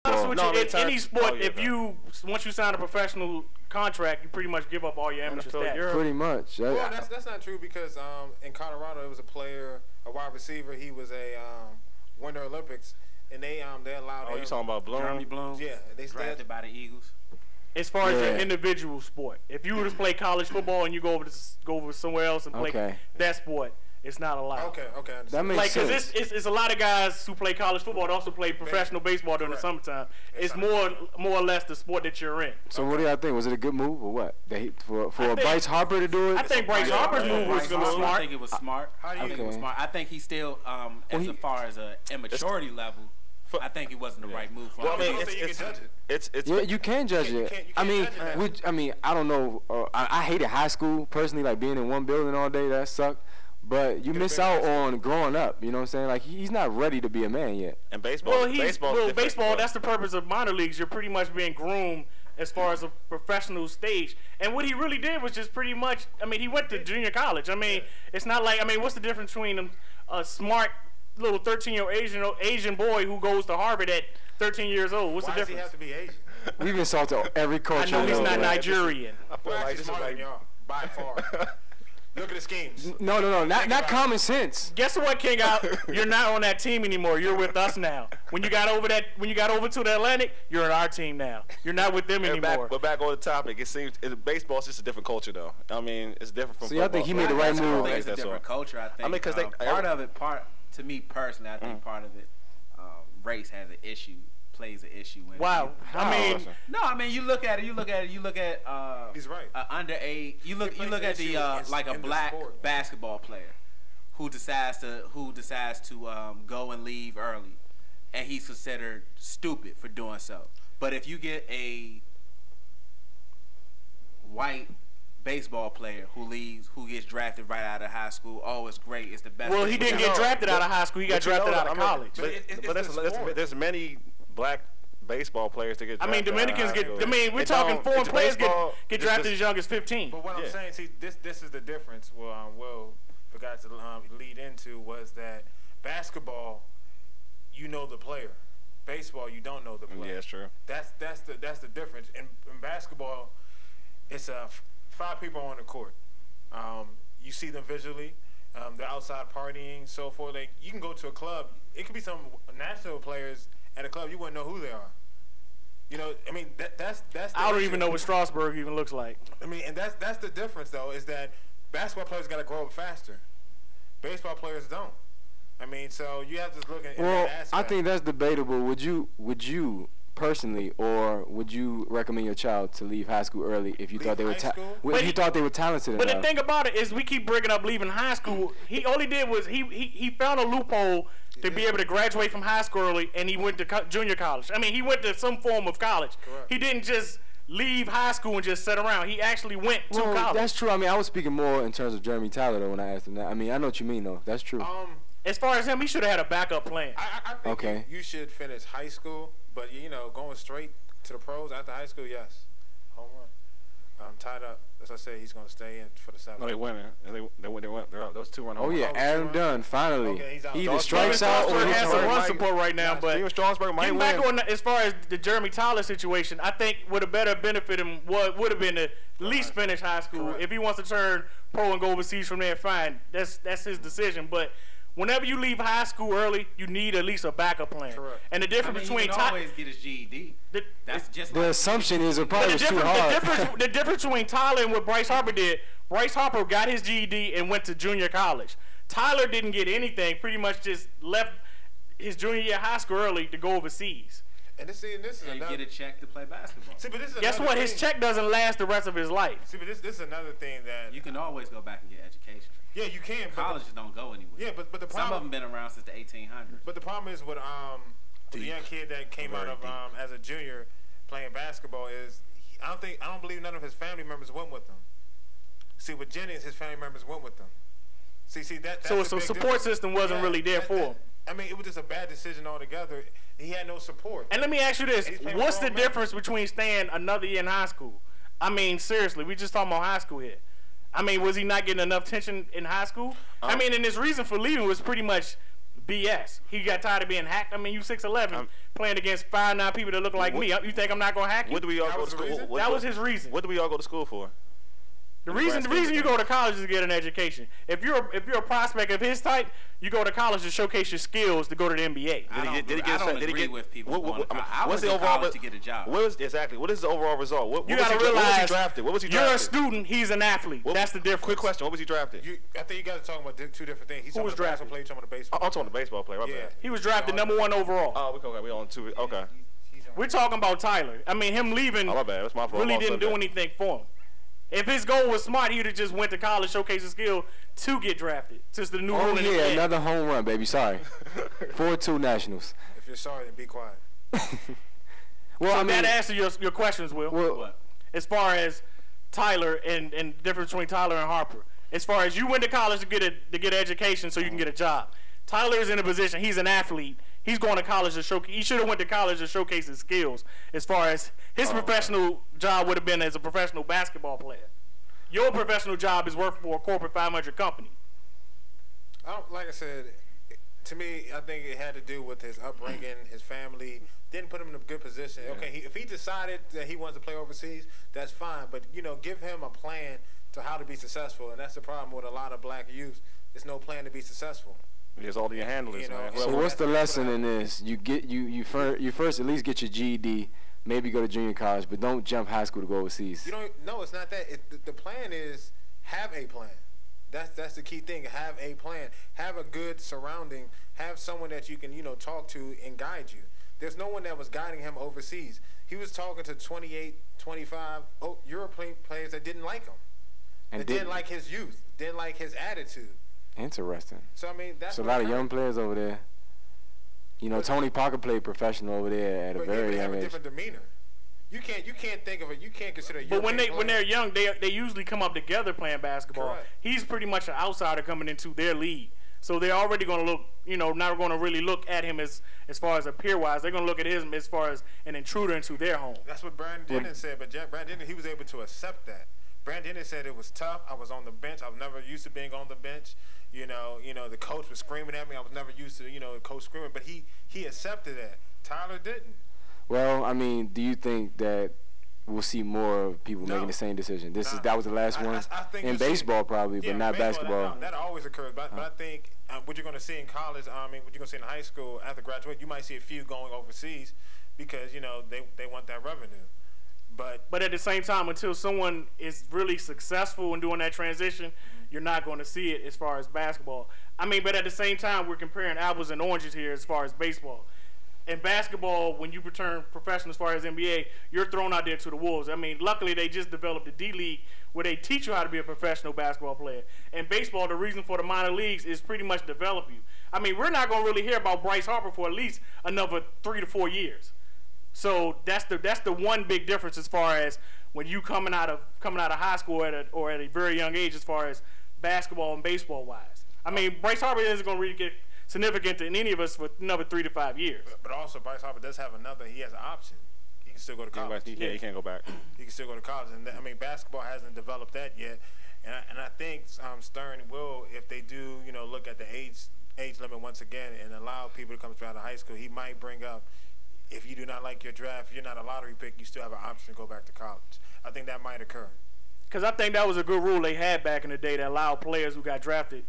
honest with you, in any sport, once you sign a professional contract, you pretty much give up all your amateur stats. Pretty much. Well, that's not true because in Colorado, it was a wide receiver. He was a Winter Olympics, and they allowed. Oh, you talking about Bloom? Jeremy Bloom? Yeah, they drafted by the Eagles. As far as your individual sport, if you were to play college football and you go over somewhere else and play that sport, it's not allowed. Okay. That makes sense. Because it's a lot of guys who play college football that also play professional baseball during the summertime. It's more or less the sport that you're in. So what do y'all think? Was it a good move or what? For Bryce Harper to do it? I think Bryce Harper's move was smart. I think it was smart. I think it was smart. I think he still, as far as an immaturity level, I think it wasn't the right move for him. Well, I mean, you can judge it. I mean, I don't know. I hated high school personally, like being in one building all day. That sucked. But you miss out on growing up. You know what I'm saying? Like he's not ready to be a man yet. And baseball. Baseball. That's the purpose of minor leagues. You're pretty much being groomed as far as a professional stage. And what he really did was just pretty much. I mean, he went to junior college. I mean, it's not like. I mean, what's the difference between a smart little 13-year-old Asian boy who goes to Harvard at 13 years old? What's the difference? Why does he have to be Asian? We've insulted every culture. I know he's not Nigerian. I feel like this is like y'all by far. Look at the schemes. No, not common sense. Guess what, King? You're not on that team anymore. You're with us now. When you got over to the Atlantic, you're on our team now. You're not with them anymore. But back on the topic, it seems baseball's just a different culture, though. I mean, it's different from. So I think he made the right move. It's a different culture. I think. Because to me personally, I think part of it, race has an issue. Plays an issue. Wow. I mean, you look at. He's right. Underage. You look at the like a black basketball player who decides to go and leave early, and he's considered stupid for doing so. But if you get a white baseball player who gets drafted right out of high school, it's great, it's the best. Well, he didn't get drafted out of high school. He got drafted out of college. But there's many black baseball players to get drafted. I mean, Dominicans get. I mean, we're talking foreign players get drafted as young as 15. But what I'm saying, see, this is the difference. Will forgot to lead into was that basketball, you know the player. Baseball, you don't know the player. Yeah, that's true. That's the difference. In basketball, it's 5 people on the court. You see them visually. They're outside partying, so forth. Like, you can go to a club. It could be some national players at a club. You wouldn't know who they are. You know, I mean, that's. I don't even know what Strasburg even looks like. I mean, and that's the difference, though, is that basketball players got to grow up faster. Baseball players don't. I mean, so you have to look at. Well, I think that's debatable. Would you personally, or would you recommend your child to leave high school early if you thought they were talented enough? But the thing about it is, we keep bringing up leaving high school. He all he did was he found a loophole to be able to graduate from high school early, and he went to junior college. I mean, he went to some form of college. Correct. He didn't just leave high school and just sit around. He actually went to college. That's true. I mean, I was speaking more in terms of Jeremy Tyler though when I asked him that. I mean, I know what you mean though. That's true. As far as him, he should have had a backup plan. I think you should finish high school, but going straight to the pros after high school, yes, home run. I'm tied up. As I say, he's going to stay in for the 7th. No, they winning. They went. Those 2 run home. Oh yeah, Adam Dunn finally. Okay, he's out. He either strikes out or he has some run hits support right now. But Steven Strasburg might win. Back on as far as the Jeremy Tyler situation, I think would have better benefit him would have been to at least finish high school. Correct. If he wants to turn pro and go overseas from there, fine. That's his decision. But whenever you leave high school early, you need at least a backup plan. Correct. And the difference between he can always get his GED. That's just the assumption is it probably was too hard. The difference between Tyler and what Bryce Harper did, Bryce Harper got his GED and went to junior college. Tyler didn't get anything, pretty much just left his junior year of high school early to go overseas. And this is another. Get a check to play basketball. See, but this is guess what? His check doesn't last the rest of his life. See, but this is another thing that you can always go back and get education. Yeah, you can. Colleges don't go anywhere. Yeah, but the problem. Some of them been around since the 1800s. But the problem is with the young kid that came out of as a junior playing basketball is I don't believe none of his family members went with him. See, with Jennings, his family members went with them. See that. So support system wasn't really there for him. I mean, it was just a bad decision altogether. He had no support. And let me ask you this: what's the difference between staying another year in high school? I mean, seriously, we just talking about high school here. I mean, was he not getting enough attention in high school? I mean, and his reason for leaving was pretty much BS. He got tired of being hacked. I mean, you 6'11", playing against 5'9" people that look like me. You think I'm not gonna hack you? What do we all go to school? That was his reason. What do we all go to school for? The reason you go to college is to get an education. If you're a prospect of his type, you go to college to showcase your skills to go to the NBA. I don't agree with people going to college. I went to college to get a job. What is the overall result? You got to realize what was he drafted? What was he drafted? You're a student. He's an athlete. That's the difference. Quick question. What was he drafted? I think you guys are talking about two different things. He's talking about the basketball player, talking about the baseball. I'm talking about the baseball player. Right? Yeah. He was drafted #1 overall. Oh, okay. We on two. Okay. We're talking about Tyler. I mean, him leaving my bad. That's my fault. Really didn't do anything for him. If his goal was smart, he would have just went to college, showcased his skill to get drafted. Since the new rule in the NBA. Another home run, baby. Sorry. 4-2 Nationals. If you're sorry, then be quiet. Well, so that answers your questions, Will. What? As far as Tyler and the difference between Tyler and Harper. As far as you went to college to get an education so you can get a job. Tyler is in a position. He's an athlete. He's going to college to showcase. He should have went to college to showcase his skills. As far as his professional job would have been as a professional basketball player. Your professional job is working for a corporate 500 company. Like I said, to me, I think it had to do with his upbringing, his family. Didn't put him in a good position. Yeah. Okay, if he decided that he wants to play overseas, that's fine. But give him a plan to how to be successful, and that's the problem with a lot of black youth. There's no plan to be successful. There's all the handlers, man. So what's the lesson in this? You first at least get your GED, maybe go to junior college, but don't jump high school to go overseas. No, it's not that. The plan is have a plan. That's the key thing. Have a plan. Have a good surrounding. Have someone that you can talk to and guide you. There's no one that was guiding him overseas. He was talking to 28, 25 European players that didn't like him. And didn't like his youth. Didn't like his attitude. Interesting. So I mean, that's a lot of young players over there. Tony Parker played professional over there at a very young age. They have a different demeanor. You can't think of it. You can't consider. But when they're young, they usually come up together playing basketball. Correct. He's pretty much an outsider coming into their league, so they're already going to look. Not going to really look at him as far as a peer wise. They're going to look at him as far as an intruder into their home. That's what Brandon Dennis said. But Brandon Dennis, he was able to accept that. Brandon Dennis said it was tough. I was on the bench. I was never used to being on the bench. The coach was screaming at me. I was never used to, the coach screaming. But he accepted that. Tyler didn't. Well, I mean, do you think that we'll see more of people making the same decision? That was the last one I think in baseball, probably, but not basketball. That always occurs. But I think what you're going to see in college, what you're going to see in high school after graduate, you might see a few going overseas because they want that revenue. But at the same time, until someone is really successful in doing that transition, you're not going to see it as far as basketball. I mean, but at the same time, we're comparing apples and oranges here as far as baseball. In basketball, when you return professional as far as NBA, you're thrown out there to the wolves. I mean, luckily they just developed the D-League where they teach you how to be a professional basketball player. In baseball, the reason for the minor leagues is pretty much develop you. I mean, we're not going to really hear about Bryce Harper for at least another 3 to 4 years. So that's the one big difference as far as when you coming out of high school or at a very young age as far as basketball and baseball wise. I mean, Bryce Harper isn't going to really get significant in any of us for another 3 to 5 years. But also, Bryce Harper does have he has an option. He can still go to college. He can't go back. He can still go to college. And I mean, basketball hasn't developed that yet. And I think Stern will, if they do, look at the age limit once again and allow people to come straight out of high school, he might bring up, if you do not like your draft, if you're not a lottery pick, you still have an option to go back to college. I think that might occur. Because I think that was a good rule they had back in the day that allowed players who got drafted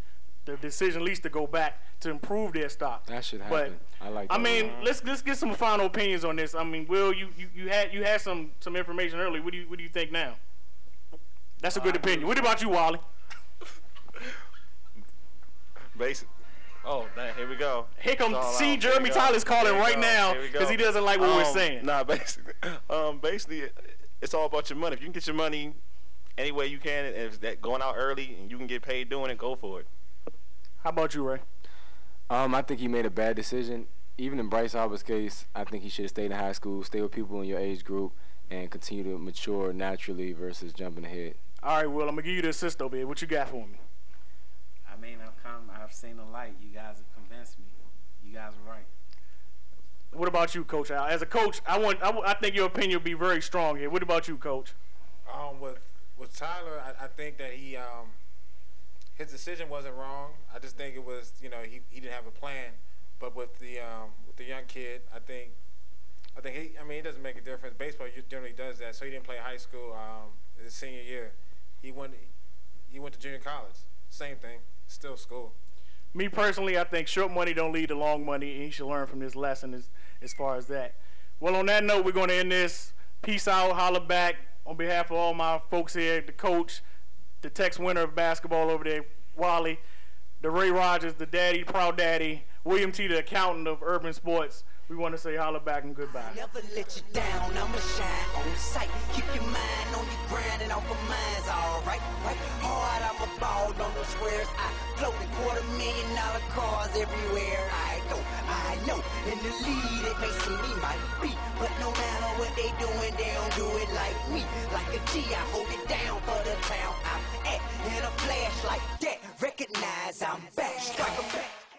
the decision at least to go back to improve their stock. That should happen. But, I like that. I mean, let's get some final opinions on this. I mean, Will, you had some information earlier. What do you think now? That's a good opinion. What about you, Wally? Basic. Oh, dang, here we go. Here comes Jeremy Tyler's calling right now because he doesn't like what we're saying. Nah, basically, it's all about your money. If you can get your money any way you can, and if that going out early and you can get paid doing it, go for it. How about you, Ray? I think he made a bad decision. Even in Bryce Harper's case, I think he should have stayed in high school, stay with people in your age group, and continue to mature naturally versus jumping ahead. All right, Will, I'm gonna give you the assist, though, babe. What you got for me? I mean, I've seen the light. You guys have convinced me. You guys are right. What about you, Coach Al? As a coach, I think your opinion will be very strong here. What about you, Coach? With Tyler, I think that his decision wasn't wrong. I just think it was, he didn't have a plan But with the young kid, I think he doesn't make a difference. Baseball generally does that. So he didn't play high school his senior year. He went to junior college. Same thing, still school. Me personally, I think short money don't lead to long money, and he should learn from this lesson as far as that. Well, on that note, we're going to end this. Peace out, holla back. On behalf of all my folks here, the coach, the Tex winner of basketball over there, Wally, the Ray Rogers, the daddy, proud daddy, William T., the accountant of Urban Sports, we want to say holla back and goodbye. Never let you down, I'ma shine on sight. Keep your mind on your grind and off of mine's alright. Right? Hard, I'ma ball on those squares. I float in $250,000 cars everywhere I go. I know in the lead it may seem me might be, but no matter what they doing, they don't do it like me. Like a G, I hold it down for the town I'm at. In a flash like that, recognize I'm back. Strike 'em back.